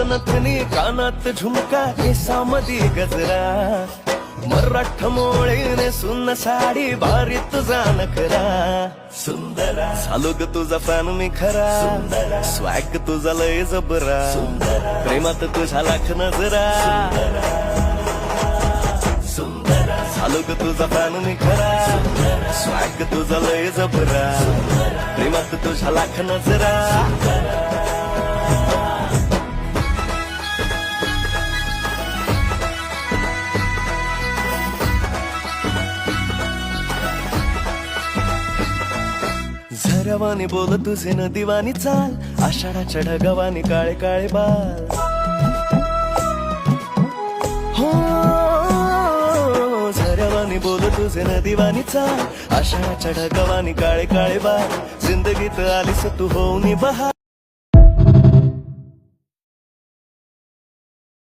नथनी कानात झुमका केसामधी गजरा मराठ मोळीने सुन्न साडी भारी तुझा नखरा सुंदरा झालो ग तुझा फॅन मी खरा सुंदरा स्वॅग तुझा लय जबरा सुंदरा प्रेमात तुझा लाख नजरा सुंदरा झालो ग तुझा फॅन मी खरा स्वॅग तुझा लय जबरा प्रेमात तुझा लाख नजरा झऱ्यावानी बोल तुझे न दिवानी चाल आषाढाच्या ढगावानी काळे काळे बाल हो झऱ्यावानी बोल तुझे न दिवानी चाल आषाढाच्या ढगावानी काळे काळे बाल जिंदगीत आलीस तू होऊनी बहार